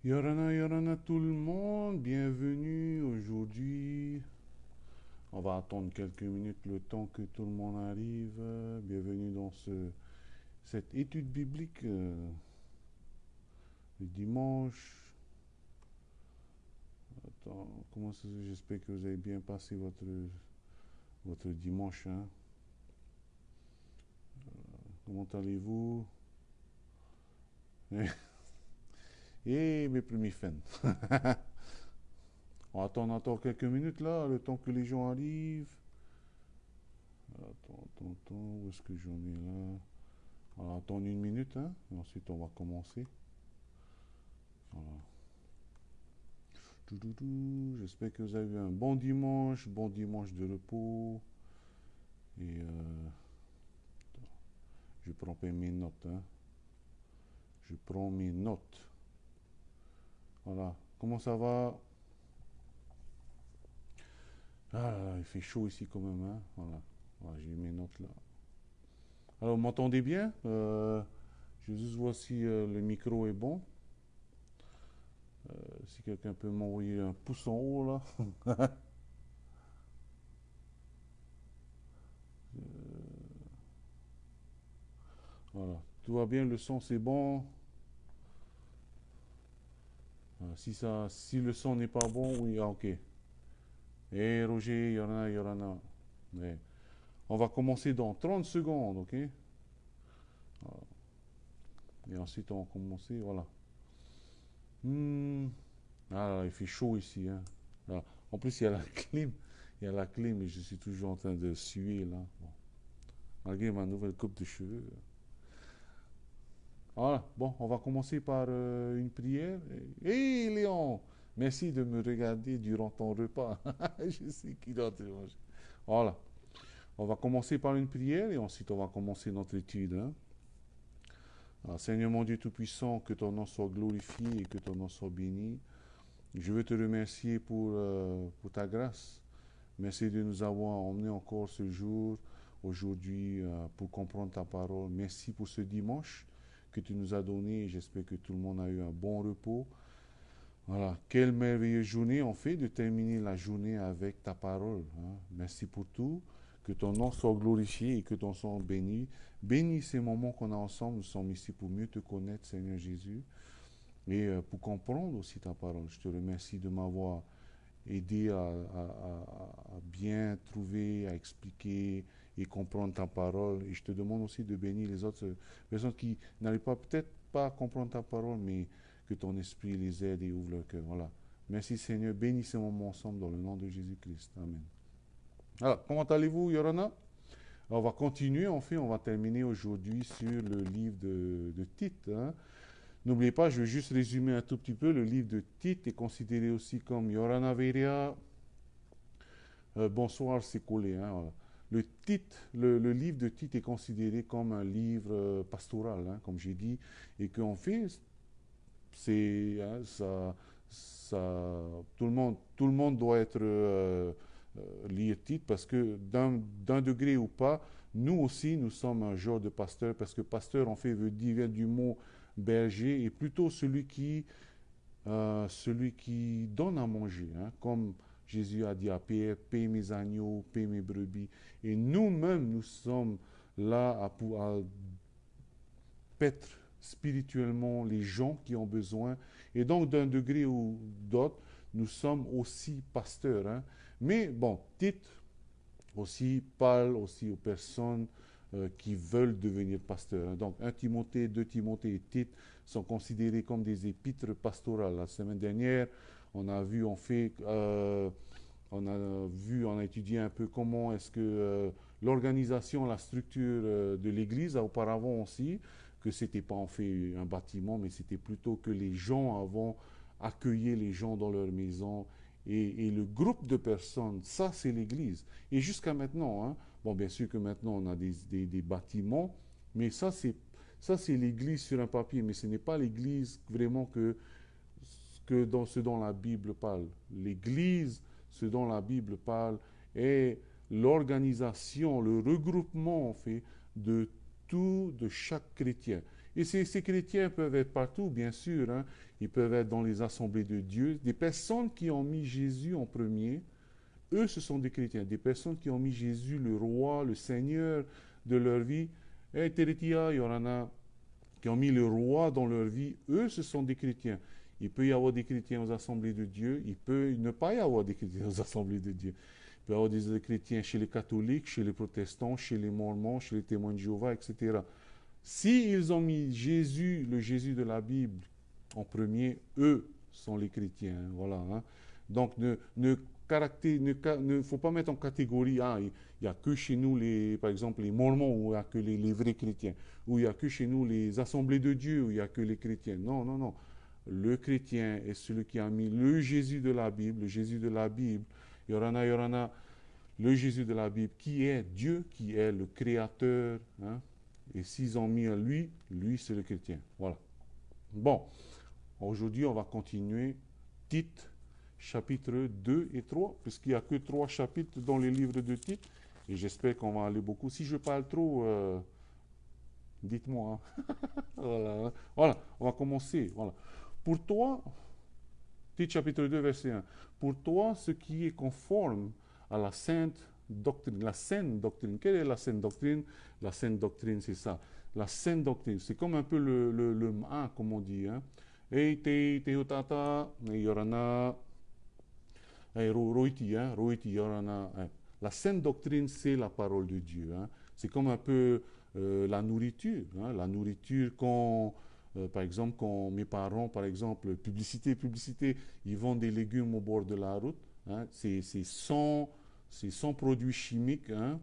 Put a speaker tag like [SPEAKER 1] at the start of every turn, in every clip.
[SPEAKER 1] Yorana tout le monde, bienvenue aujourd'hui. On va attendre quelques minutes le temps que tout le monde arrive. Bienvenue dans cette étude biblique le dimanche. Attends, comment ça, j'espère que vous avez bien passé votre dimanche, hein. Comment allez-vous? Et mes premiers fans. On attend encore quelques minutes là, le temps que les gens arrivent. Attends, où est-ce que j'en ai là? On va attendre une minute, hein, et ensuite on va commencer. Voilà. J'espère que vous avez eu un bon dimanche de repos. Et je prends pas mes notes, hein. Je prends mes notes. Voilà. Comment ça va? Ah, il fait chaud ici quand même, hein. Voilà. Voilà, j'ai mes notes là. Alors, vous m'entendez bien? Je juste vois si le micro est bon. Si quelqu'un peut m'envoyer un pouce en haut là. Voilà. Tout va bien, le son c'est bon. Si le son n'est pas bon, oui, ah, ok. Eh Roger, il y en a. Ouais. On va commencer dans 30 secondes, ok? Et ensuite on va commencer, voilà. Hmm. Ah là, il fait chaud ici, hein. Là. En plus, il y a la clim. Il y a la clim et je suis toujours en train de suer là. Bon. Malgré ma nouvelle coupe de cheveux. Voilà, bon, on va commencer par une prière. Hé Léon, merci de me regarder durant ton repas. Je sais qu'il est en train de manger. Voilà, on va commencer par une prière et ensuite on va commencer notre étude, hein. Alors, Seigneur mon Dieu Tout-Puissant, que ton nom soit glorifié et que ton nom soit béni. Je veux te remercier pour ta grâce. Merci de nous avoir emmenés encore ce jour, aujourd'hui, pour comprendre ta parole. Merci pour ce dimanche que tu nous as donné. J'espère que tout le monde a eu un bon repos. Voilà, quelle merveilleuse journée on fait de terminer la journée avec ta parole, hein. Merci pour tout. Que ton nom soit glorifié et que ton nom béni. Bénis ces moments qu'on a ensemble. Nous sommes ici pour mieux te connaître, Seigneur Jésus, et pour comprendre aussi ta parole. Je te remercie de m'avoir aidé à bien trouver, à expliquer et comprendre ta parole. Et je te demande aussi de bénir les autres personnes qui n'arrivent pas, peut-être pas à comprendre ta parole, mais que ton esprit les aide et ouvre leur cœur. Voilà. Merci Seigneur. Bénissez mon moment ensemble dans le nom de Jésus-Christ. Amen. Alors, comment allez-vous, Yorana? On va continuer, en fait, on va terminer aujourd'hui sur le livre de Tite, hein. N'oubliez pas, je vais juste résumer un tout petit peu. Le livre de Tite est considéré aussi comme Yorana Veria. Bonsoir, c'est collé, hein, voilà. Le livre de Tite est considéré comme un livre pastoral, hein, comme j'ai dit, et qu'en fait, c'est hein, tout le monde doit être lire Tite parce que d'un degré ou pas, nous aussi, nous sommes un genre de pasteur parce que pasteur, en fait, vient du mot berger et plutôt celui qui donne à manger, hein, comme Jésus a dit à Pierre, paie mes agneaux, paie mes brebis. Et nous-mêmes, nous sommes là à paître spirituellement les gens qui ont besoin. Et donc, d'un degré ou d'autre, nous sommes aussi pasteurs, hein. Mais bon, Tite aussi parle aussi aux personnes qui veulent devenir pasteurs, hein. Donc, 1 Timothée, 2 Timothée et Tite sont considérés comme des épîtres pastorales. La semaine dernière, on a vu, on a étudié un peu comment est-ce que l'organisation, la structure de l'Église, auparavant aussi, que c'était pas en fait un bâtiment, mais c'était plutôt que les gens avant accueillaient les gens dans leur maison. Et le groupe de personnes, ça c'est l'Église. Et jusqu'à maintenant, hein, bon bien sûr que maintenant on a des bâtiments, mais ça c'est l'Église sur un papier, mais ce n'est pas l'Église vraiment que dans ce dont la Bible parle. L'Église, ce dont la Bible parle, est l'organisation, le regroupement en fait de tout, de chaque chrétien. Et ces chrétiens peuvent être partout, bien sûr, hein. Ils peuvent être dans les assemblées de Dieu. Des personnes qui ont mis Jésus en premier, eux, ce sont des chrétiens. Des personnes qui ont mis Jésus, le roi, le Seigneur de leur vie. Et Teretia, il y en a qui ont mis le roi dans leur vie. Eux, ce sont des chrétiens. Il peut y avoir des chrétiens aux assemblées de Dieu. Il peut ne pas y avoir des chrétiens aux assemblées de Dieu. Il peut y avoir des chrétiens chez les catholiques, chez les protestants, chez les mormons, chez les témoins de Jéhovah, etc. S'ils ont mis Jésus, le Jésus de la Bible, en premier, eux sont les chrétiens. Hein, voilà. Hein. Donc, ne faut pas mettre en catégorie, ah, il n'y a que chez nous, par exemple, les mormons, où il n'y a que les vrais chrétiens, ou il n'y a que chez nous les assemblées de Dieu, où il n'y a que les chrétiens. Non, non, non. Le chrétien est celui qui a mis le Jésus de la Bible, le Jésus de la Bible. Yorana, le Jésus de la Bible, qui est Dieu, qui est le Créateur. Hein. Et s'ils ont mis à lui, lui c'est le chrétien. Voilà. Bon, aujourd'hui on va continuer Tite, chapitres 2 et 3, puisqu'il n'y a que 3 chapitres dans les livres de Tite, et j'espère qu'on va aller beaucoup. Si je parle trop, dites-moi. Hein. Voilà, hein. Voilà, on va commencer. Voilà. Pour toi, Tite chapitre 2, verset 1, pour toi, ce qui est conforme à la sainte doctrine. La sainte doctrine. Quelle est la sainte doctrine? La sainte doctrine, c'est ça. La sainte doctrine, c'est comme un peu le comme on dit. Hein. Yorana, roiti, yorana. La sainte doctrine, c'est la parole de Dieu. Hein. C'est comme un peu la nourriture. Hein. La nourriture par exemple, quand mes parents, par exemple, publicité, ils vendent des légumes au bord de la route. Hein. C'est sans produits chimiques. Hein.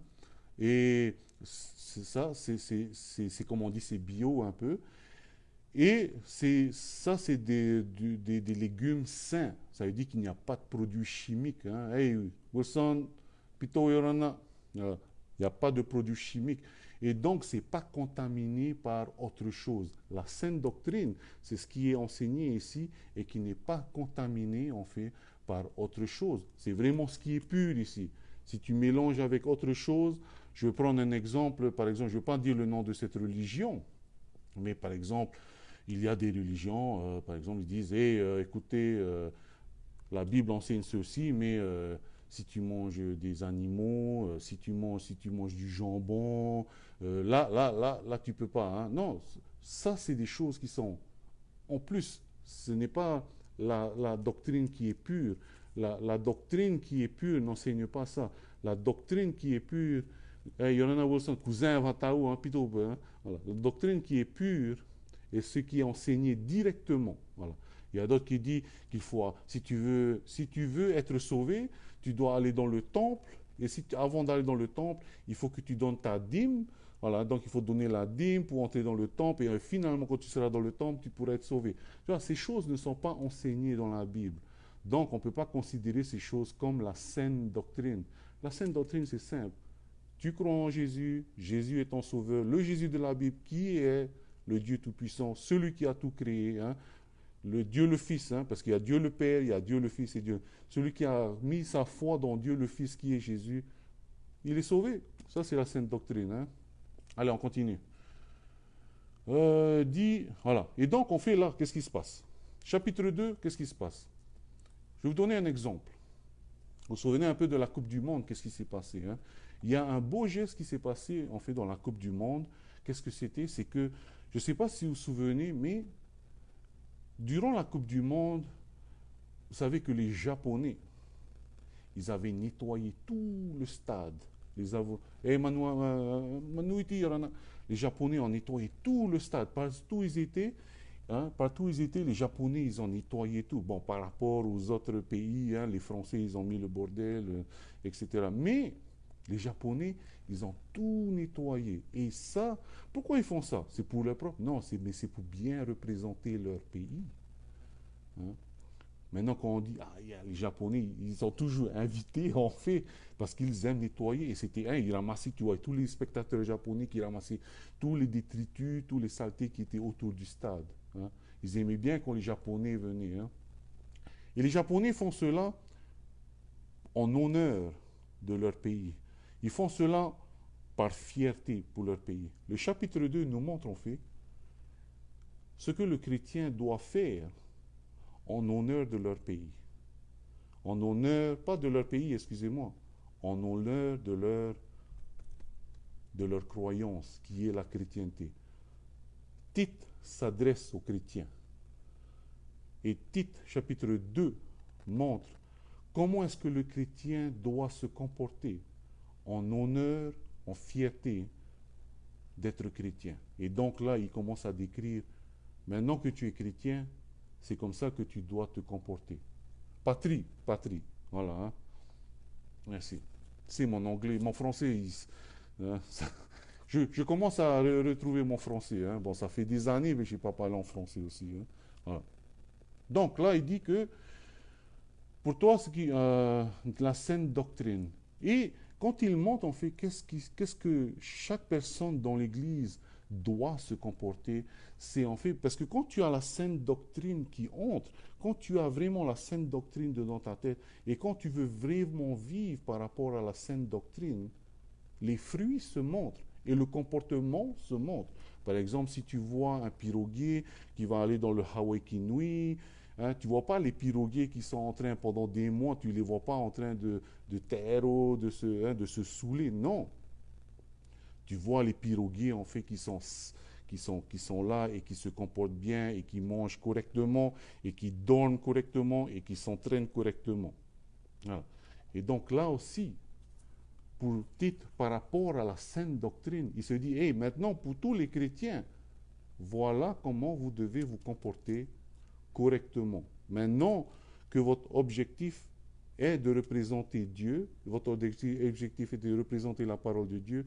[SPEAKER 1] Et c'est ça, c'est comme on dit, c'est bio un peu. Et ça, c'est des légumes sains. Ça veut dire qu'il n'y a pas de produits chimiques. Hein. Hey, Wilson, Pito Yorana, il n'y a pas de produits chimiques. Et donc, ce n'est pas contaminé par autre chose. La sainte doctrine, c'est ce qui est enseigné ici et qui n'est pas contaminé, en fait, par autre chose. C'est vraiment ce qui est pur ici. Si tu mélanges avec autre chose, je vais prendre un exemple. Par exemple, je ne vais pas dire le nom de cette religion, mais par exemple, il y a des religions, par exemple, ils disent, hey, écoutez, la Bible enseigne ceci, mais si tu manges des animaux, si tu manges du jambon, là, tu peux pas. Hein. Non, ça, c'est des choses qui sont en plus. Ce n'est pas la doctrine qui est pure. La doctrine qui est pure n'enseigne pas ça. La doctrine qui est pure, il y en a Wilson, cousin Vataou, hein, plutôt, hein, voilà. La doctrine qui est pure est ce qui est enseigné directement. Voilà. Il y a d'autres qui disent qu'il faut, si tu veux être sauvé, tu dois aller dans le temple. Et avant d'aller dans le temple, il faut que tu donnes ta dîme. Voilà, donc il faut donner la dîme pour entrer dans le temple. Et finalement, quand tu seras dans le temple, tu pourras être sauvé. Tu vois, ces choses ne sont pas enseignées dans la Bible. Donc, on ne peut pas considérer ces choses comme la saine doctrine. La saine doctrine, c'est simple. Tu crois en Jésus, Jésus est ton sauveur, le Jésus de la Bible, qui est le Dieu Tout-Puissant, celui qui a tout créé, hein, le Dieu le Fils, hein, parce qu'il y a Dieu le Père, il y a Dieu le Fils et Dieu. Celui qui a mis sa foi dans Dieu le Fils, qui est Jésus, il est sauvé. Ça, c'est la sainte doctrine. Hein. Allez, on continue. Voilà. Et donc, on fait là, qu'est-ce qui se passe? Chapitre 2, qu'est-ce qui se passe? Je vais vous donner un exemple. Vous vous souvenez un peu de la Coupe du Monde, qu'est-ce qui s'est passé? Hein? Il y a un beau geste qui s'est passé, en fait, dans la Coupe du Monde. Qu'est-ce que c'était? C'est que, je ne sais pas si vous vous souvenez, mais durant la Coupe du Monde, vous savez que les Japonais, ils avaient nettoyé tout le stade. Les Japonais ont nettoyé tout le stade. Partout où ils étaient, hein, les Japonais, ils ont nettoyé tout. Bon, par rapport aux autres pays, hein, les Français, ils ont mis le bordel, etc. Mais les Japonais, ils ont tout nettoyé. Et ça, pourquoi ils font ça? C'est pour leur propre? Non, mais c'est pour bien représenter leur pays. Hein. Maintenant, quand on dit, les Japonais, ils sont toujours invités, en fait, parce qu'ils aiment nettoyer. Et c'était, ils ramassaient, tu vois, tous les spectateurs japonais qui ramassaient tous les détritus, tous les saletés qui étaient autour du stade. Hein. Ils aimaient bien quand les Japonais venaient. Hein. Et les Japonais font cela en honneur de leur pays. Ils font cela par fierté pour leur pays. Le chapitre 2 nous montre, en fait, ce que le chrétien doit faire en honneur de leur pays. En honneur, pas de leur pays, excusez-moi, en honneur de leur croyance, qui est la chrétienté. Tite s'adresse aux chrétiens. Et Tite, chapitre 2, montre comment est-ce que le chrétien doit se comporter en honneur, en fierté d'être chrétien. Et donc là, il commence à décrire, maintenant que tu es chrétien, c'est comme ça que tu dois te comporter. Patrie, voilà. Hein. Merci. C'est mon anglais, mon français, je commence à retrouver mon français. Hein. Bon, ça fait des années, mais je n'ai pas parlé en français aussi. Hein. Voilà. Donc là, il dit que pour toi, c'est la saine doctrine. Et quand il montre, en fait, qu'est-ce que chaque personne dans l'Église doit se comporter, c'est en fait, parce que quand tu as la saine doctrine qui entre, quand tu as vraiment la saine doctrine dans ta tête, et quand tu veux vraiment vivre par rapport à la saine doctrine, les fruits se montrent et le comportement se montre. Par exemple, si tu vois un piroguier qui va aller dans le Hawaii Kinui, hein, tu ne vois pas les piroguiers qui sont en train, pendant des mois, tu ne les vois pas en train de taire, de se saouler. Non. Tu vois les piroguiers, en fait, qui sont là et qui se comportent bien et qui mangent correctement et qui dorment correctement et qui s'entraînent correctement. Voilà. Et donc là aussi, pour Tite, par rapport à la saine doctrine, il se dit, hey, maintenant pour tous les chrétiens, voilà comment vous devez vous comporter correctement. Maintenant que votre objectif est de représenter Dieu, votre objectif est de représenter la parole de Dieu,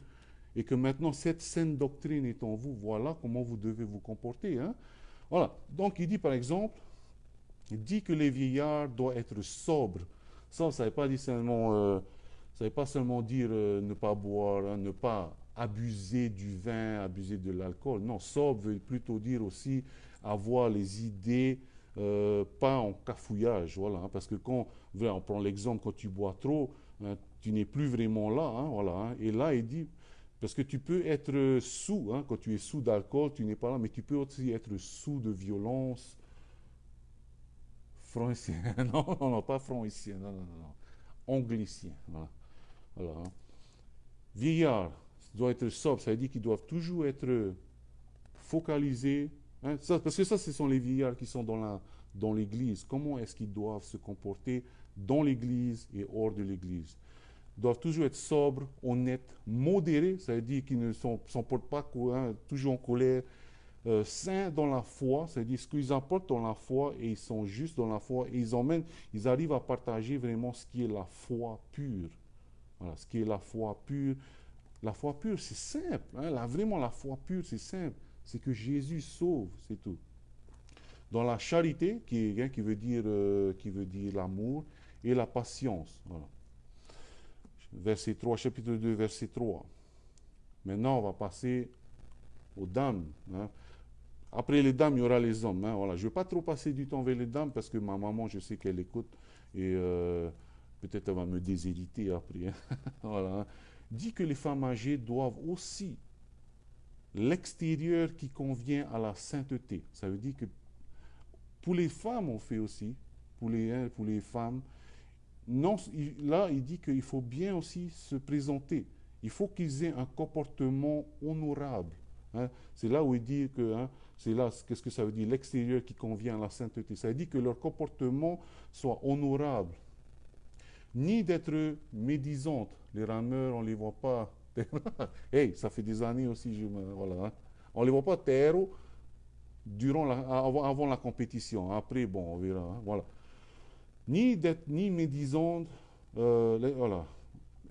[SPEAKER 1] et que maintenant cette saine doctrine est en vous, voilà comment vous devez vous comporter. Hein? Voilà. Donc il dit par exemple, il dit que les vieillards doivent être sobres. Ça ne veut pas dire seulement, ça veut pas seulement dire ne pas boire, hein, ne pas abuser du vin, abuser de l'alcool. Non, sobre veut plutôt dire aussi avoir les idées pas en cafouillage. Voilà, hein, parce que quand, on prend l'exemple, quand tu bois trop, hein, tu n'es plus vraiment là. Hein, voilà, hein, et là, il dit, parce que tu peux être sous, hein, quand tu es sous d'alcool, tu n'es pas là, mais tu peux aussi être sous de violence. Francien, non, non, non, pas francien, non, non, non, anglicien, voilà. Voilà, hein. Vieillard doit être sobre, ça veut dire qu'ils doivent toujours être focalisés, hein, ça, parce que ça, ce sont les vieillards qui sont dans l'église. Comment est-ce qu'ils doivent se comporter dans l'église et hors de l'église? Ils doivent toujours être sobres, honnêtes, modérés, ça veut dire qu'ils ne s'emportent pas hein, toujours en colère, saints dans la foi, c'est-à-dire ce qu'ils apportent dans la foi et ils sont justes dans la foi et ils arrivent à partager vraiment ce qui est la foi pure. Voilà, ce qui est la foi pure. La foi pure, c'est simple. Hein, vraiment, la foi pure, c'est simple. C'est que Jésus sauve, c'est tout. Dans la charité, qui veut dire l'amour, et la patience. Voilà. Verset 3, chapitre 2, verset 3. Maintenant, on va passer aux dames. Hein. Après les dames, il y aura les hommes. Hein, voilà. Je ne vais pas trop passer du temps avec les dames parce que ma maman, je sais qu'elle écoute et peut-être elle va me déshériter après. Hein. Voilà. Dit que les femmes âgées doivent aussi l'extérieur qui convient à la sainteté. Ça veut dire que pour les femmes, on fait aussi, pour les femmes, non, là, il dit qu'il faut bien aussi se présenter. Il faut qu'ils aient un comportement honorable. Hein. C'est là où il dit que, hein, c'est là, qu'est-ce que ça veut dire, l'extérieur qui convient à la sainteté. Ça veut dire que leur comportement soit honorable. Ni d'être médisante. Les rameurs, on ne les voit pas. Hey, ça fait des années aussi, voilà. Hein. On ne les voit pas terre avant la compétition. Après, bon, on verra. Hein, voilà. Ni médisante, voilà,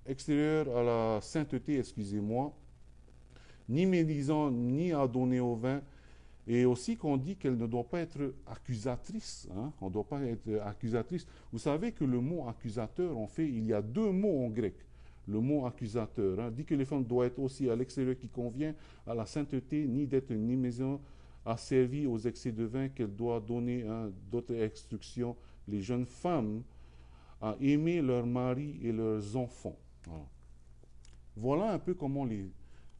[SPEAKER 1] extérieur à la sainteté, excusez-moi, ni médisant, ni à donner au vin, et aussi qu'on dit qu'elle ne doit pas être accusatrice, hein, on ne doit pas être accusatrice. Vous savez que le mot accusateur, en fait, il y a deux mots en grec. Le mot accusateur hein, dit que les femmes doivent être aussi à l'extérieur qui convient à la sainteté, ni d'être ni maison asservie aux excès de vin, qu'elle doit donner hein, d'autres instructions les jeunes femmes à aimer leurs maris et leurs enfants. Voilà un peu comment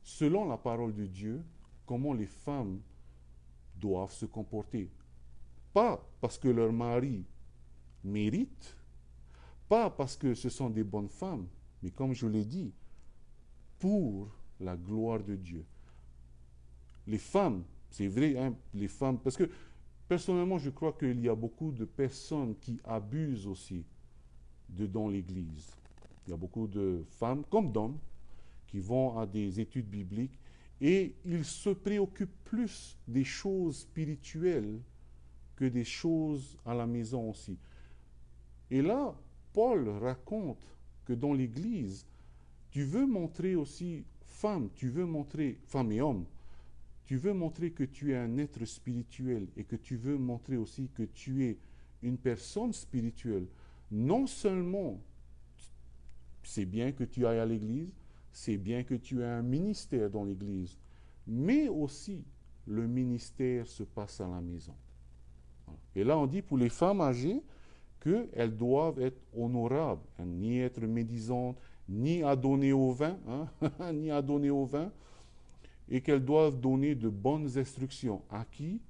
[SPEAKER 1] selon la parole de Dieu, comment les femmes doivent se comporter. Pas parce que leur mari mérite, pas parce que ce sont des bonnes femmes, mais comme je l'ai dit, pour la gloire de Dieu. Les femmes, c'est vrai, hein, les femmes, parce que personnellement, je crois qu'il y a beaucoup de personnes qui abusent aussi dans l'Église. Il y a beaucoup de femmes, comme d'hommes, qui vont à des études bibliques et ils se préoccupent plus des choses spirituelles que des choses à la maison aussi. Et là, Paul raconte que dans l'Église, tu veux montrer aussi, femme, tu veux montrer, femme et homme, tu veux montrer que tu es un être spirituel et que tu veux montrer aussi que tu es une personne spirituelle. Non seulement c'est bien que tu ailles à l'église, c'est bien que tu aies un ministère dans l'église, mais aussi le ministère se passe à la maison. Et là, on dit pour les femmes âgées qu'elles doivent être honorables, hein, ni être médisantes, ni à donner au vin, hein, ni à donner au vin, et qu'elles doivent donner de bonnes instructions. À qui?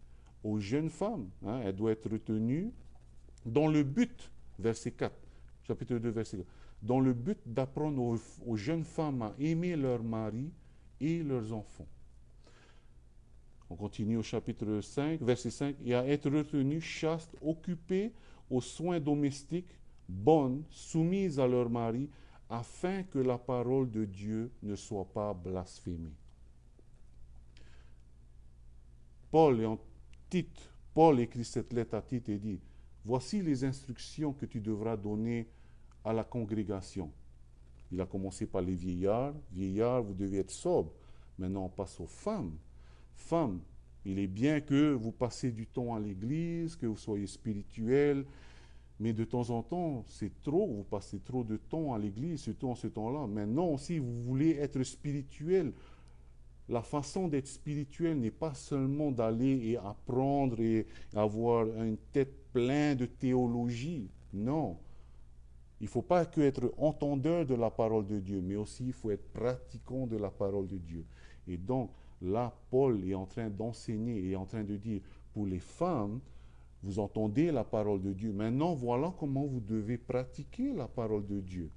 [SPEAKER 1] Aux jeunes femmes. Hein, elles doivent être retenues dans le but, verset 4, chapitre 2, verset 4, dans le but d'apprendre aux jeunes femmes à aimer leur mari et leurs enfants. On continue au chapitre 5, verset 5, et à être retenues chastes, occupées aux soins domestiques, bonnes, soumises à leur mari, afin que la parole de Dieu ne soit pas blasphémée. Paul écrit cette lettre à Tite et dit, voici les instructions que tu devras donner à la congrégation. Il a commencé par les vieillards. Vieillards, vous devez être sobres. Maintenant, on passe aux femmes. Femmes, il est bien que vous passez du temps à l'église, que vous soyez spirituel, mais de temps en temps, c'est trop, vous passez trop de temps à l'église, surtout en ce temps-là. Maintenant, si vous voulez être spirituel, la façon d'être spirituel n'est pas seulement d'aller et apprendre et avoir une tête pleine de théologie. Non. Il ne faut pas que être entendeur de la parole de Dieu, mais aussi il faut être pratiquant de la parole de Dieu. Et donc, là, Paul est en train d'enseigner et est en train de dire, pour les femmes, vous entendez la parole de Dieu. Maintenant, voilà comment vous devez pratiquer la parole de Dieu.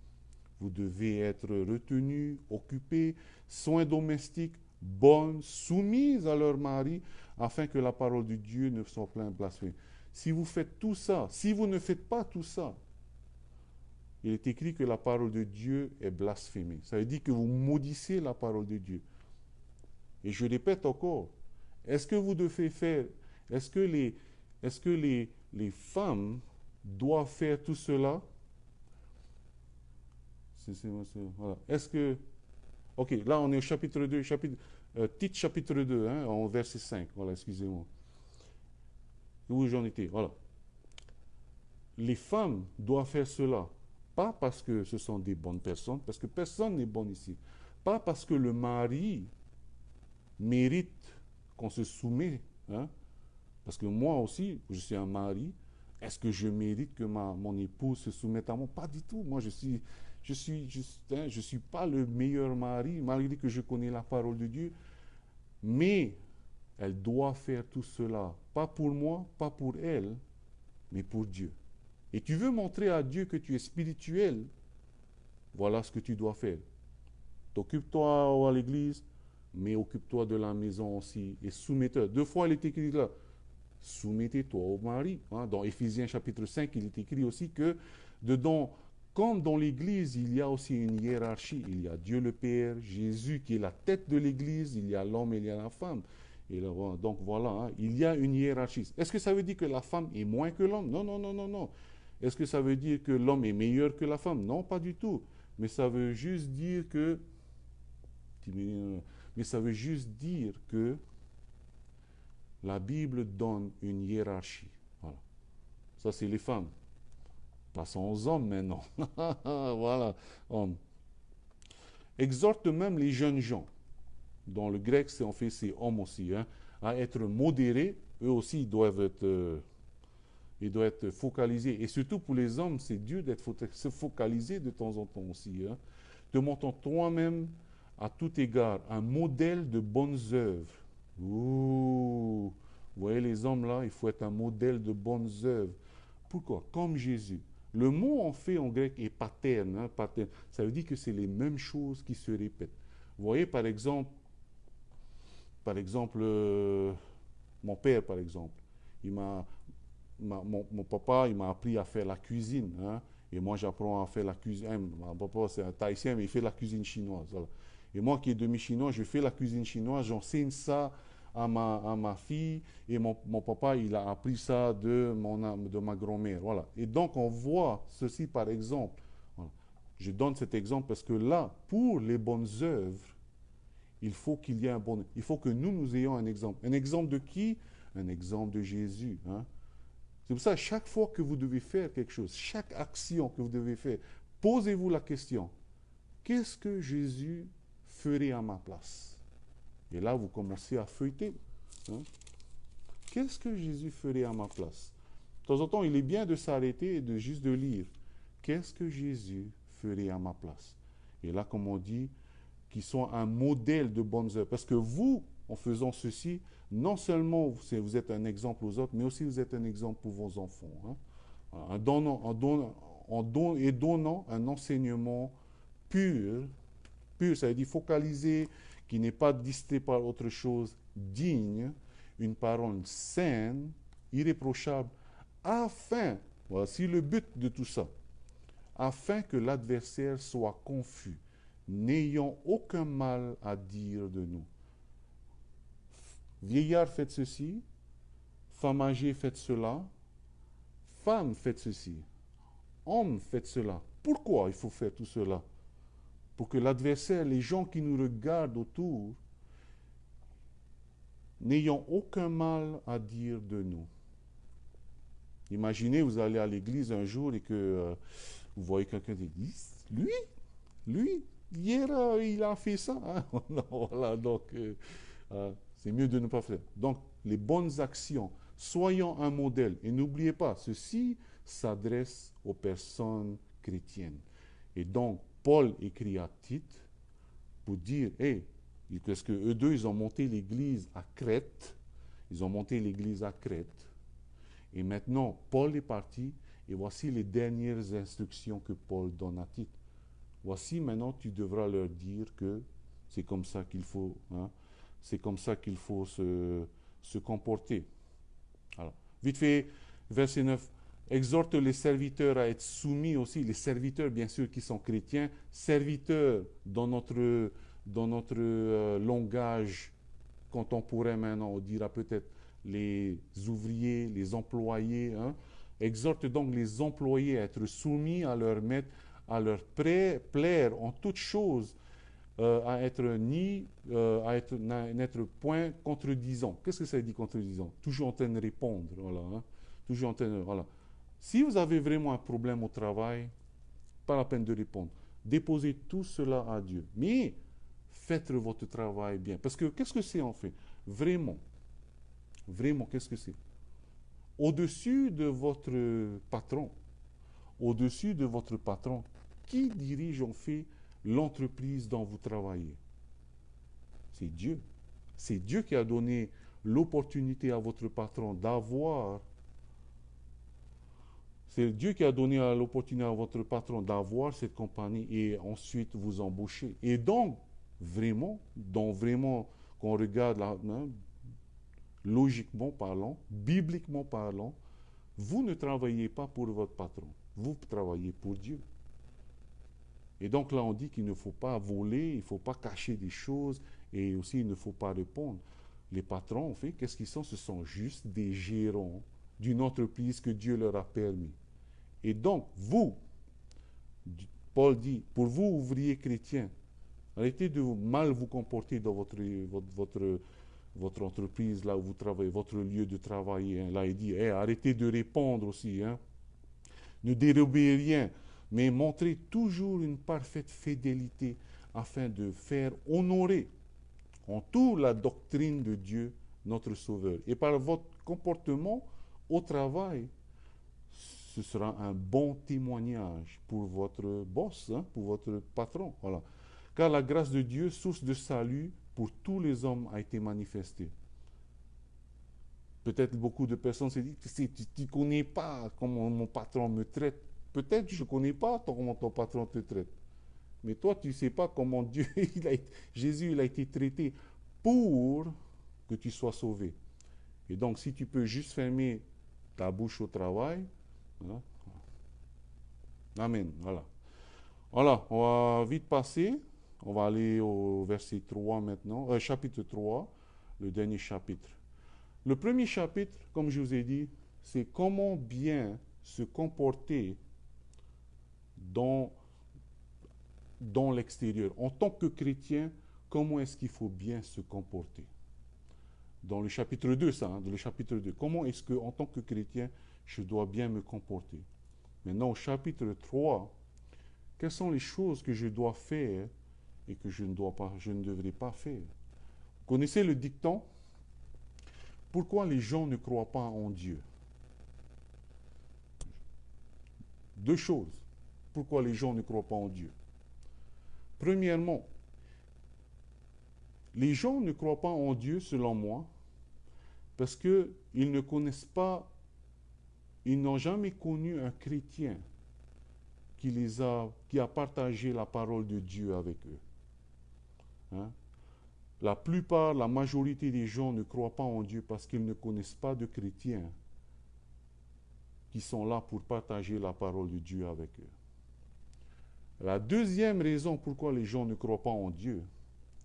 [SPEAKER 1] Vous devez être retenus, occupés, soins domestiques, bonnes, soumises à leur mari, afin que la parole de Dieu ne soit pas blasphémée. Si vous faites tout ça, si vous ne faites pas tout ça, il est écrit que la parole de Dieu est blasphémée. Ça veut dire que vous maudissez la parole de Dieu. Et je répète encore, est-ce que vous devez faire, est-ce que les femmes doivent faire tout cela? Voilà. Est-ce que... Ok, là on est au chapitre 2, Tite chapitre 2, hein, en verset 5. Voilà, excusez-moi. Où j'en étais? Voilà. Les femmes doivent faire cela. Pas parce que ce sont des bonnes personnes, parce que personne n'est bon ici. Pas parce que le mari mérite qu'on se soumette. Hein, parce que moi aussi, je suis un mari. Est-ce que je mérite que mon épouse se soumette à moi? Pas du tout. Moi, je suis pas le meilleur mari, malgré que je connais la parole de Dieu. Mais elle doit faire tout cela. Pas pour moi, pas pour elle, mais pour Dieu. Et tu veux montrer à Dieu que tu es spirituel, voilà ce que tu dois faire. T'occupe-toi à l'église, mais occupe-toi de la maison aussi. Et soumets-toi. 2 fois, il est écrit là. Soumettez-toi au mari. Hein. Dans Éphésiens chapitre 5, il est écrit aussi que dedans, comme dans l'église, il y a aussi une hiérarchie. Il y a Dieu le Père, Jésus qui est la tête de l'église, il y a l'homme et il y a la femme. Et là, donc voilà, hein, il y a une hiérarchie. Est-ce que ça veut dire que la femme est moins que l'homme? Non, non, non, non, non. Est-ce que ça veut dire que l'homme est meilleur que la femme? Non, pas du tout. Mais ça veut juste dire que... Mais ça veut juste dire que la Bible donne une hiérarchie. Voilà. Ça, c'est les femmes. Passons aux hommes maintenant. Voilà, hommes. Exhorte même les jeunes gens. Dans le grec, c'est hommes aussi, hein, à être modérés. Eux aussi, ils doivent être focalisés. Et surtout pour les hommes, c'est dur se focaliser de temps en temps aussi. Hein. Te montrant toi-même à tout égard un modèle de bonnes œuvres. Ouh, Vous voyez, les hommes là, il faut être un modèle de bonnes œuvres. Pourquoi? Comme Jésus. Le mot en fait en grec est paterne, hein, paterne. Ça veut dire que c'est les mêmes choses qui se répètent. Vous voyez, par exemple, mon père, par exemple, il m'a, mon papa, il m'a appris à faire la cuisine, hein, et moi, j'apprends à faire la cuisine. Hein, mon papa, c'est un Thaïsien, mais il fait la cuisine chinoise. Voilà. Et moi, qui est demi-chinois, je fais la cuisine chinoise, j'enseigne ça à ma fille, et mon papa, il a appris ça de ma grand-mère. Voilà. Et donc, on voit ceci par exemple. Voilà. Je donne cet exemple parce que là, pour les bonnes œuvres, il faut qu'il y ait un bon... Il faut que nous ayons un exemple. Un exemple de qui? Un exemple de Jésus. Hein? C'est pour ça, chaque fois que vous devez faire quelque chose, chaque action que vous devez faire, posez-vous la question, qu'est-ce que Jésus ferait à ma place? Et là, vous commencez à feuilleter. Hein? Qu'est-ce que Jésus ferait à ma place? De temps en temps, il est bien de s'arrêter et de juste de lire. Qu'est-ce que Jésus ferait à ma place? Et là, comme on dit, qui sont un modèle de bonnes œuvres. Parce que vous, en faisant ceci, non seulement vous êtes un exemple aux autres, mais aussi vous êtes un exemple pour vos enfants. Hein. En donnant un enseignement pur, pur, ça veut dire focalisé, qui n'est pas distrait par autre chose, digne, une parole saine, irréprochable, afin, voici le but de tout ça, afin que l'adversaire soit confus, n'ayant aucun mal à dire de nous. Vieillard, faites ceci, femme âgée, faites cela, femme, faites ceci, homme, faites cela. Pourquoi il faut faire tout cela? Pour que l'adversaire, les gens qui nous regardent autour, n'ayant aucun mal à dire de nous. Imaginez, vous allez à l'église un jour et que vous voyez quelqu'un qui dit, lui, hier, il a fait ça. Hein? Non, voilà, donc, c'est mieux de ne pas faire. Donc, les bonnes actions, soyons un modèle. Et n'oubliez pas, ceci s'adresse aux personnes chrétiennes. Et donc, Paul écrit à Tite pour dire, hey, parce que eux deux, ils ont monté l'église à Crète. Ils ont monté l'église à Crète. Et maintenant, Paul est parti. Et voici les dernières instructions que Paul donne à Tite. Voici maintenant, tu devras leur dire que c'est comme ça qu'il faut, hein, c'est comme ça qu'il faut se comporter. Alors, vite fait, verset 9. Exhorte les serviteurs à être soumis aussi, les serviteurs bien sûr qui sont chrétiens, serviteurs dans notre langage contemporain maintenant, on dira peut-être les ouvriers, les employés. Hein. Exhorte donc les employés à être soumis à leur maître, à leur plaire en toutes choses, n'être point contredisant. Qu'est-ce que ça dit contredisant? Toujours en train de répondre, voilà. Hein. Toujours en train de, voilà. Si vous avez vraiment un problème au travail, pas la peine de répondre. Déposez tout cela à Dieu. Mais faites votre travail bien. Parce que qu'est-ce que c'est en fait? Vraiment, qu'est-ce que c'est? Au-dessus de votre patron, qui dirige en fait l'entreprise dont vous travaillez? C'est Dieu. C'est Dieu qui a donné l'opportunité à votre patron d'avoir. C'est Dieu qui a donné l'opportunité à votre patron d'avoir cette compagnie et ensuite vous embaucher. Et donc, vraiment, qu'on regarde là, hein, logiquement parlant, bibliquement parlant, vous ne travaillez pas pour votre patron. Vous travaillez pour Dieu. Et donc là, on dit qu'il ne faut pas voler, il ne faut pas cacher des choses, et aussi il ne faut pas répondre. Les patrons, en fait, qu'est-ce qu'ils sont? Ce sont juste des gérants d'une entreprise que Dieu leur a permis. Et donc, vous, Paul dit, pour vous, ouvriers chrétiens, arrêtez de mal vous comporter dans votre entreprise, là où vous travaillez, votre lieu de travail. Hein. Là, il dit, hey, arrêtez de répondre aussi. Hein. Ne dérobez rien, mais montrez toujours une parfaite fidélité afin de faire honorer en tout la doctrine de Dieu, notre Sauveur. Et par votre comportement au travail, ce sera un bon témoignage pour votre boss, hein, pour votre patron. Voilà. Car la grâce de Dieu, source de salut pour tous les hommes, a été manifestée. Peut-être beaucoup de personnes se disent, tu ne connais pas comment mon patron me traite. Peut-être je ne connais pas comment ton patron te traite. Mais toi, tu ne sais pas comment Dieu, Jésus, il a été traité pour que tu sois sauvé. Et donc, si tu peux juste fermer ta bouche au travail, hein, amen, voilà. Voilà, on va vite passer. On va aller au verset 3 maintenant, chapitre 3, le dernier chapitre. Le premier chapitre, comme je vous ai dit, c'est comment bien se comporter dans, dans l'extérieur. En tant que chrétien, comment est-ce qu'il faut bien se comporter? Dans le chapitre 2, ça, dans le chapitre 2. Comment est-ce que, en tant que chrétien, je dois bien me comporter? Maintenant, au chapitre 3, quelles sont les choses que je dois faire et que je ne devrais pas faire? Vous connaissez le dicton? Pourquoi les gens ne croient pas en Dieu? Deux choses. Pourquoi les gens ne croient pas en Dieu? Premièrement, les gens ne croient pas en Dieu, selon moi, parce qu'ils ne connaissent pas, ils n'ont jamais connu un chrétien qui a partagé la parole de Dieu avec eux. Hein? La plupart, la majorité des gens ne croient pas en Dieu parce qu'ils ne connaissent pas de chrétiens qui sont là pour partager la parole de Dieu avec eux. La deuxième raison pourquoi les gens ne croient pas en Dieu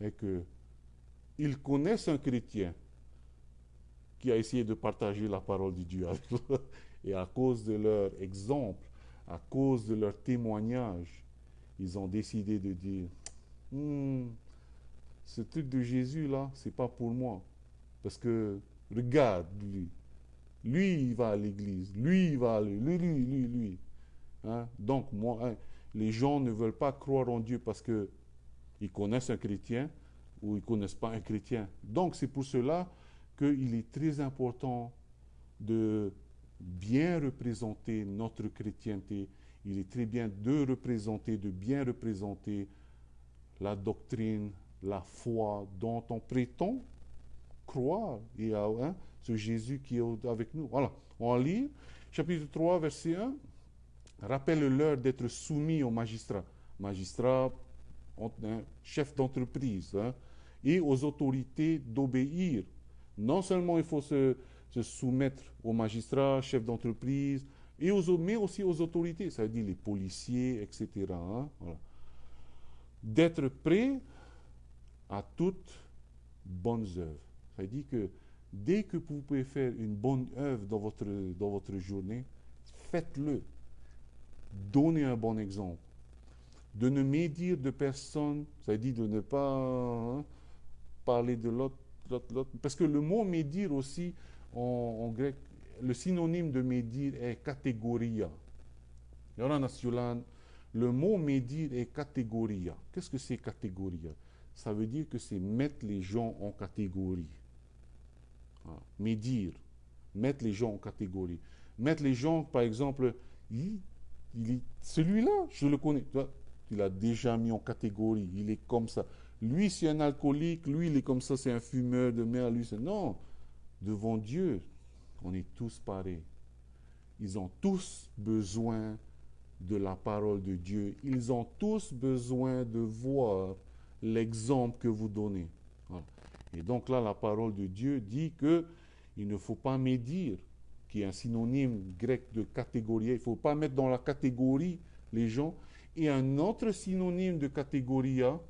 [SPEAKER 1] est qu'ils connaissent un chrétien qui a essayé de partager la parole de Dieu avec eux. Et à cause de leur exemple, à cause de leur témoignage, ils ont décidé de dire ce truc de Jésus là, c'est pas pour moi. Parce que regarde lui. Lui, il va à l'église. Lui, il va à lui. Hein? Donc, moi, hein, les gens ne veulent pas croire en Dieu parce qu'ils connaissent un chrétien ou ils ne connaissent pas un chrétien. Donc, c'est pour cela qu'il est très important de bien représenter notre chrétienté. Il est très bien de bien représenter la doctrine, la foi dont on prétend croire et à ce Jésus qui est avec nous. Voilà, on lit chapitre 3, verset 1. Rappelle-leur d'être soumis aux magistrats. Magistrats, chef d'entreprise, hein, et aux autorités d'obéir. Non seulement il faut se soumettre aux magistrats, chefs d'entreprise, mais aussi aux autorités, ça veut dire les policiers, etc. Hein, voilà. D'être prêt à toutes bonnes œuvres. Ça veut dire que dès que vous pouvez faire une bonne œuvre dans votre journée, faites-le. Donnez un bon exemple. De ne médire de personne, ça veut dire de ne pas parler de l'autre. Parce que le mot médire aussi, en grec, le synonyme de médire est catégoria. Le mot médire est catégoria. Qu'est-ce que c'est catégoria? Ça veut dire que c'est mettre les gens en catégorie. Médire, mettre les gens en catégorie. Mettre les gens, par exemple, celui-là, je le connais. Il a déjà mis en catégorie. Il est comme ça. Lui, c'est un alcoolique. Lui, il est comme ça. C'est un fumeur de mer. Lui, c'est... Non. Devant Dieu, on est tous pareils. Ils ont tous besoin de la parole de Dieu. Ils ont tous besoin de voir l'exemple que vous donnez. Voilà. Et donc là, la parole de Dieu dit qu'il ne faut pas médire, qui est un synonyme grec de catégorie. Il ne faut pas mettre dans la catégorie les gens. Et un autre synonyme de catégoria,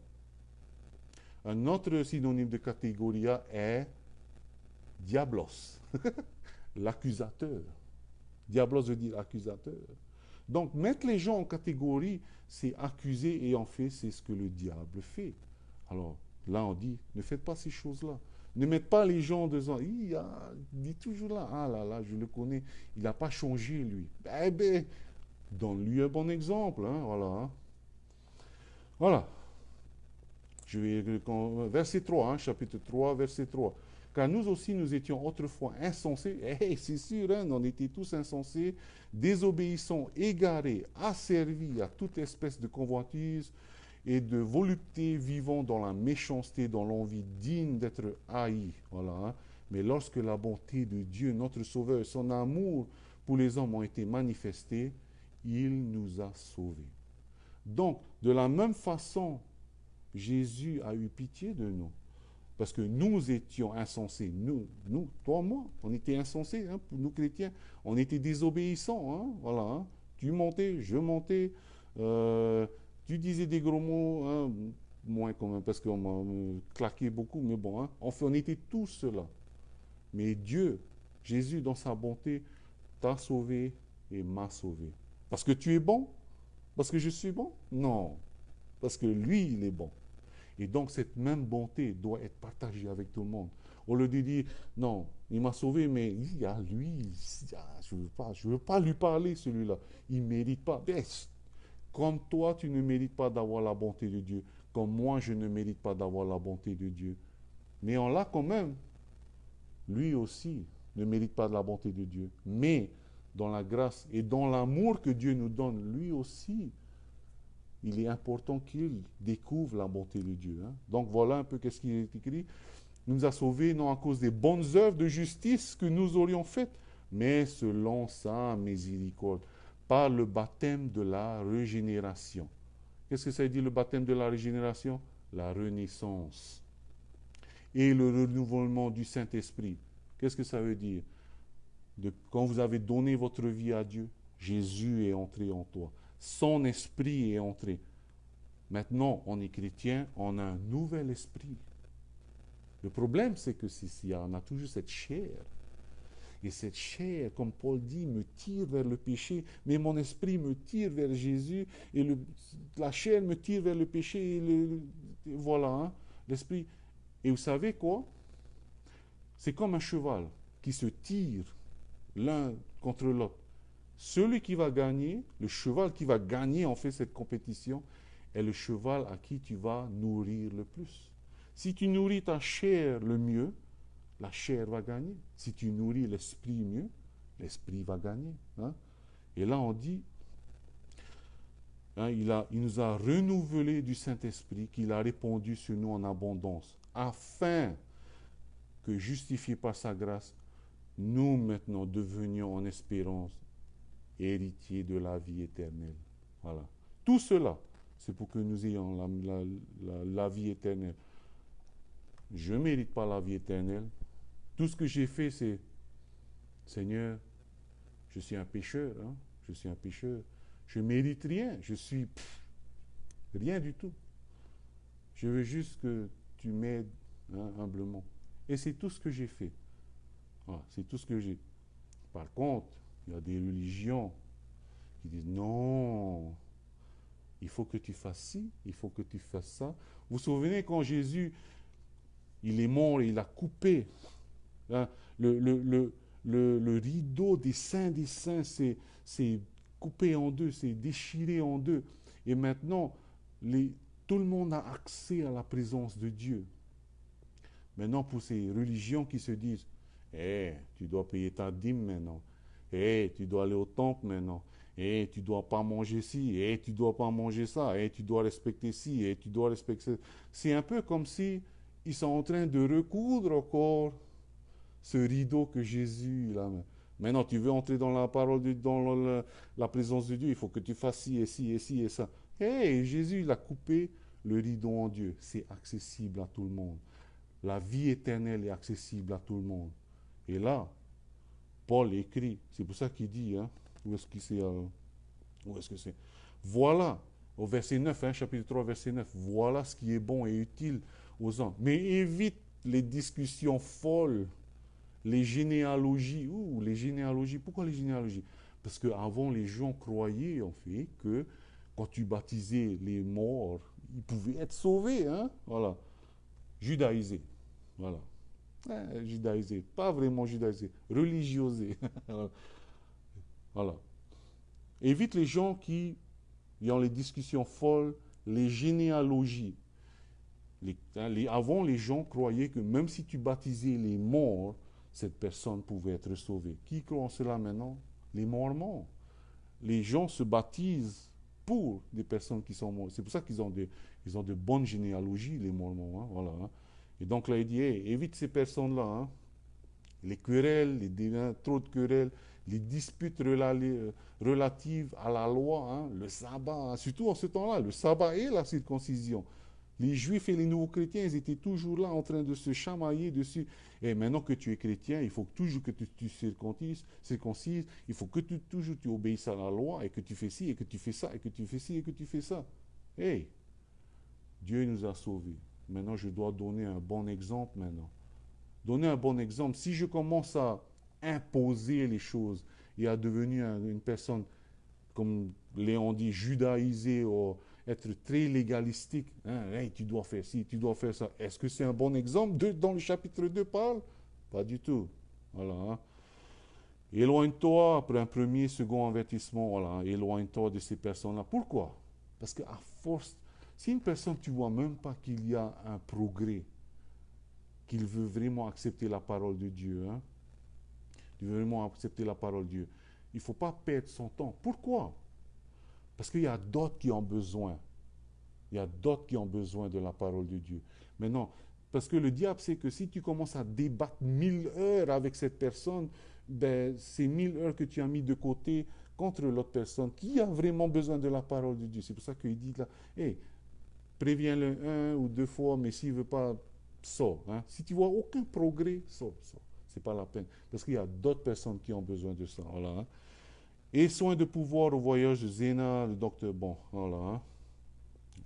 [SPEAKER 1] est diablos, l'accusateur. Diablos veut dire accusateur. Donc, mettre les gens en catégorie, c'est accuser, et en fait, c'est ce que le diable fait. Alors, là, on dit, ne faites pas ces choses-là. Ne mettez pas les gens en disant, il dit toujours là, ah là là, je le connais, il n'a pas changé, lui. Donne-lui un bon exemple, hein, voilà. Hein. Voilà. Verset 3, hein, chapitre 3, verset 3. Car nous aussi, nous étions autrefois insensés. C'est sûr, hein, on était tous insensés, désobéissants, égarés, asservis à toute espèce de convoitise et de volupté, vivant dans la méchanceté, dans l'envie digne d'être haï. Voilà. Hein. Mais lorsque la bonté de Dieu, notre Sauveur, son amour pour les hommes ont été manifestés, il nous a sauvés. Donc, de la même façon, Jésus a eu pitié de nous. Parce que nous étions insensés. Nous, toi, moi, on était insensés, hein, pour nous chrétiens. On était désobéissants, hein, voilà. Hein. Tu montais, je montais. Tu disais des gros mots, hein, moins quand même, parce qu'on m'a claqué beaucoup, mais bon, hein, on était tous cela. Mais Dieu, Jésus, dans sa bonté, t'a sauvé et m'a sauvé. Parce que tu es bon? Parce que je suis bon? Non. Parce que lui, il est bon. Et donc, cette même bonté doit être partagée avec tout le monde. Au lieu de dire, non, il m'a sauvé, mais il y a lui, je veux pas lui parler, celui-là. Il ne mérite pas. Ben, comme toi, tu ne mérites pas d'avoir la bonté de Dieu. Comme moi, je ne mérite pas d'avoir la bonté de Dieu. Mais on l'a quand même. Lui aussi ne mérite pas de la bonté de Dieu. Mais dans la grâce et dans l'amour que Dieu nous donne, lui aussi, il est important qu'il découvre la bonté de Dieu. Hein. Donc voilà un peu qu'est-ce qui est écrit. Il nous a sauvés non à cause des bonnes œuvres de justice que nous aurions faites, mais selon sa miséricorde, par le baptême de la régénération. Qu'est-ce que ça dit le baptême de la régénération? La renaissance. Et le renouvellement du Saint-Esprit. Qu'est-ce que ça veut dire? Quand vous avez donné votre vie à Dieu, Jésus est entré en toi. Son esprit est entré. Maintenant, on est chrétien, on a un nouvel esprit. Le problème, c'est que on a toujours cette chair. Et cette chair, comme Paul dit, me tire vers le péché, mais mon esprit me tire vers Jésus, et la chair me tire vers le péché, voilà, hein, l'esprit. Et vous savez quoi? C'est comme un cheval qui se tire l'un contre l'autre. Celui qui va gagner, le cheval qui va gagner en fait cette compétition, est le cheval à qui tu vas nourrir le plus. Si tu nourris ta chair le mieux, la chair va gagner. Si tu nourris l'esprit mieux, l'esprit va gagner. Hein? Et là on dit, hein, il nous a renouvelé du Saint-Esprit qu'il a répandu sur nous en abondance, afin que, justifiés par sa grâce, nous maintenant devenions en espérance héritiers de la vie éternelle. Voilà. Tout cela, c'est pour que nous ayons la vie éternelle. Je ne mérite pas la vie éternelle. Tout ce que j'ai fait, c'est, Seigneur, je suis un pécheur. Hein? Je suis un pécheur. Je ne mérite rien. Je suis rien du tout. Je veux juste que tu m'aides, hein, humblement. Et c'est tout ce que j'ai fait. Voilà, c'est tout ce que j'ai. Par contre, il y a des religions qui disent non, il faut que tu fasses ci, il faut que tu fasses ça. Vous vous souvenez quand Jésus, il est mort et il a coupé, hein, le rideau des saints, c'est coupé en deux, c'est déchiré en deux. Et maintenant, tout le monde a accès à la présence de Dieu. Maintenant, pour ces religions qui se disent, tu dois payer ta dîme maintenant. Tu dois aller au temple maintenant. Tu ne dois pas manger ci. Tu ne dois pas manger ça. Tu dois respecter ci. Tu dois respecter ça. C'est un peu comme si ils sont en train de recoudre encore ce rideau que Jésus a. Maintenant, tu veux entrer dans la parole, dans la présence de Dieu, il faut que tu fasses ci et ci et ci et ça. Jésus, il a coupé le rideau en Dieu. C'est accessible à tout le monde. La vie éternelle est accessible à tout le monde. Et là, Paul écrit, c'est pour ça qu'il dit, hein, où est-ce que c'est? Voilà, au verset 9, hein, chapitre 3, verset 9, voilà ce qui est bon et utile aux hommes. Mais évite les discussions folles, les généalogies. Les généalogies, pourquoi les généalogies? Parce qu'avant, les gens croyaient, en fait, que quand tu baptisais les morts, ils pouvaient être sauvés, hein, voilà. Judaïsés, voilà. Judaïsé, pas vraiment judaïsé, religiosé. Voilà. Évite les gens qui ont les discussions folles, les généalogies. Avant, les gens croyaient que même si tu baptisais les morts, cette personne pouvait être sauvée. Qui croit en cela maintenant? Les Mormons. Les gens se baptisent pour des personnes qui sont mortes. C'est pour ça qu'ils ont de bonnes généalogies, les Mormons. Hein, voilà. Hein. Et donc là, il dit, évite ces personnes-là. Hein. Les querelles, trop de querelles, les disputes relatives à la loi, hein, le sabbat, hein, surtout en ce temps-là, le sabbat et la circoncision. Les juifs et les nouveaux chrétiens, ils étaient toujours là en train de se chamailler dessus. Et maintenant que tu es chrétien, il faut toujours que tu circoncises, il faut que toujours tu obéisses à la loi et que tu fais ci et que tu fais ça et que tu fais ci et que tu fais ça. Hey, Dieu nous a sauvés. Maintenant, je dois donner un bon exemple maintenant. Donner un bon exemple. Si je commence à imposer les choses et à devenir une personne, comme Léon dit, judaïsée ou être très légalistique, hein, hey, tu dois faire ci, tu dois faire ça. Est-ce que c'est un bon exemple dans le chapitre 2 parle? Pas du tout. Voilà. Hein. Éloigne-toi après un premier, second avertissement. Voilà. Éloigne-toi de ces personnes-là. Pourquoi? Parce qu'à force, si une personne, tu vois même pas qu'il y a un progrès, qu'il veut vraiment accepter la parole de Dieu, hein, il veut vraiment accepter la parole de Dieu, il ne faut pas perdre son temps. Pourquoi? Parce qu'il y a d'autres qui ont besoin. Il y a d'autres qui ont besoin de la parole de Dieu. Maintenant, parce que le diable sait que si tu commences à débattre 1000 heures avec cette personne, ben, c'est 1000 heures que tu as mis de côté contre l'autre personne qui a vraiment besoin de la parole de Dieu. C'est pour ça qu'il dit là, hey, préviens-le un ou deux fois, mais s'il ne veut pas, sors. Hein. Si tu vois aucun progrès, sors. C'est pas la peine. Parce qu'il y a d'autres personnes qui ont besoin de ça. Voilà. Hein. Et soin de pouvoir au voyage de Zéna, le docteur. Bon, voilà. Hein.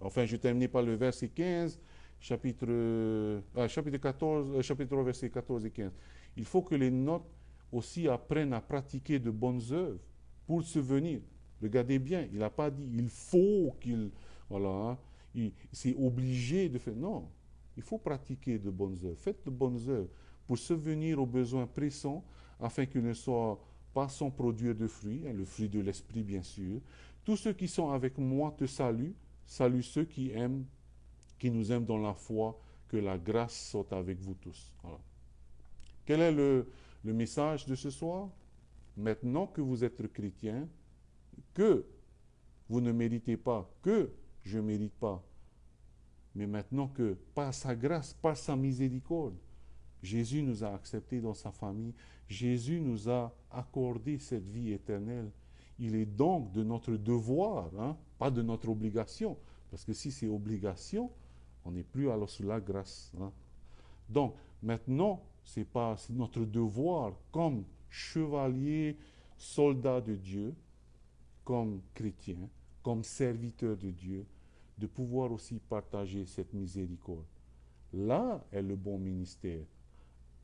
[SPEAKER 1] Enfin, je termine par le verset 15, chapitre 14, chapitre 3, verset 14 et 15. Il faut que les nôtres aussi apprennent à pratiquer de bonnes œuvres pour se venir. Regardez bien, il n'a pas dit il faut qu'il. Voilà, hein, c'est obligé de faire. Non, il faut pratiquer de bonnes œuvres. Faites de bonnes œuvres pour subvenir aux besoins pressants afin qu'ils ne soient pas sans produire de fruits, hein, le fruit de l'esprit bien sûr. Tous ceux qui sont avec moi te saluent. Salue ceux qui nous aiment dans la foi, que la grâce soit avec vous tous. Voilà. Quel est le message de ce soir? Maintenant que vous êtes chrétien, que vous ne méritez pas, que je ne mérite pas, mais maintenant que par sa grâce, par sa miséricorde, Jésus nous a acceptés dans sa famille, Jésus nous a accordé cette vie éternelle. Il est donc de notre devoir, hein, pas de notre obligation, parce que si c'est obligation, on n'est plus alors sous la grâce. Hein. Donc, maintenant, c'est notre devoir comme chevalier, soldat de Dieu, comme chrétien, comme serviteur de Dieu, de pouvoir aussi partager cette miséricorde. Là est le bon ministère.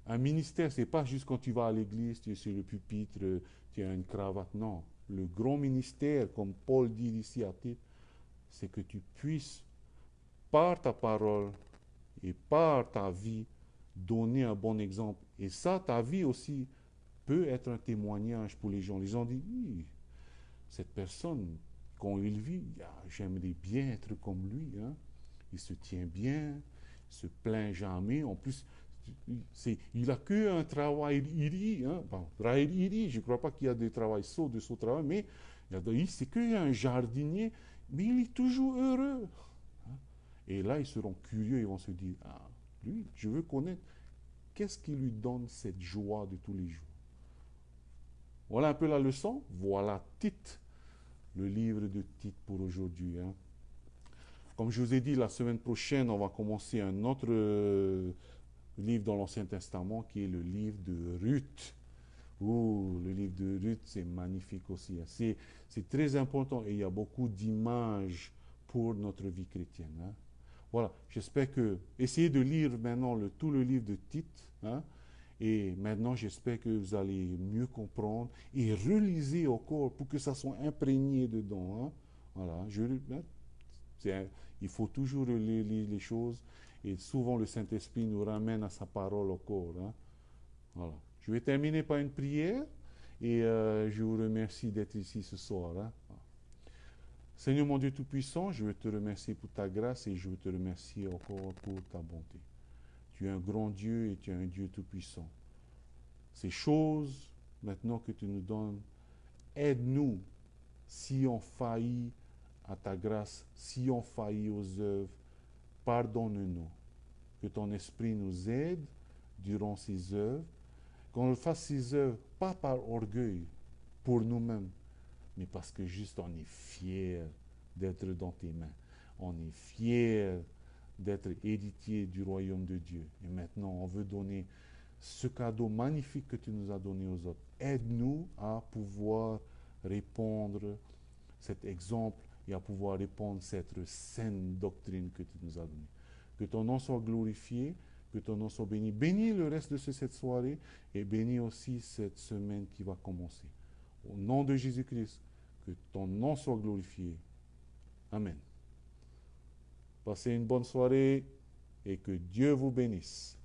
[SPEAKER 1] Un ministère, c'est pas juste quand tu vas à l'église, tu es sur le pupitre, tu as une cravate. Non. Le grand ministère, comme Paul dit ici à Tite, c'est que tu puisses, par ta parole et par ta vie, donner un bon exemple. Et ça, ta vie aussi peut être un témoignage pour les gens. Les gens disent, oui, cette personne, quand il vit, j'aimerais bien être comme lui. Hein. Il se tient bien, il se plaint jamais. En plus, il n'a qu'un travail iri. Hein. Bon, travail iri, je ne crois pas qu'il y a des travail saut de son travail, mais c'est qu'un jardinier, mais il est toujours heureux. Hein. Et là, ils seront curieux, ils vont se dire, ah, lui, je veux connaître qu'est-ce qui lui donne cette joie de tous les jours. Voilà un peu la leçon. Voilà Tite, le livre de Tite pour aujourd'hui. Hein. Comme je vous ai dit, la semaine prochaine, on va commencer un autre livre dans l'Ancien Testament qui est le livre de Ruth. Oh, le livre de Ruth, c'est magnifique aussi. Hein. C'est très important et il y a beaucoup d'images pour notre vie chrétienne. Hein. Voilà, j'espère que. Essayez de lire maintenant tout le livre de Tite. Hein, et maintenant, j'espère que vous allez mieux comprendre et relisez encore pour que ça soit imprégné dedans. Hein. Voilà, il faut toujours relire les choses et souvent le Saint-Esprit nous ramène à sa parole encore. Hein. Voilà. Je vais terminer par une prière et je vous remercie d'être ici ce soir. Hein. Seigneur mon Dieu Tout-Puissant, je veux te remercier pour ta grâce et je veux te remercier encore pour ta bonté. Tu es un grand Dieu et tu es un Dieu Tout-Puissant. Ces choses, maintenant que tu nous donnes, aide-nous si on faillit à ta grâce, si on faillit aux œuvres, pardonne-nous. Que ton esprit nous aide durant ces œuvres, qu'on fasse ses œuvres, pas par orgueil pour nous-mêmes, mais parce que juste on est fier d'être dans tes mains. On est fier d'être héritier du royaume de Dieu. Et maintenant, on veut donner ce cadeau magnifique que tu nous as donné aux autres. Aide-nous à pouvoir répondre cet exemple et à pouvoir répondre cette saine doctrine que tu nous as donnée. Que ton nom soit glorifié, que ton nom soit béni. Bénis le reste de cette soirée et bénis aussi cette semaine qui va commencer. Au nom de Jésus-Christ, que ton nom soit glorifié. Amen. Passez une bonne soirée et que Dieu vous bénisse.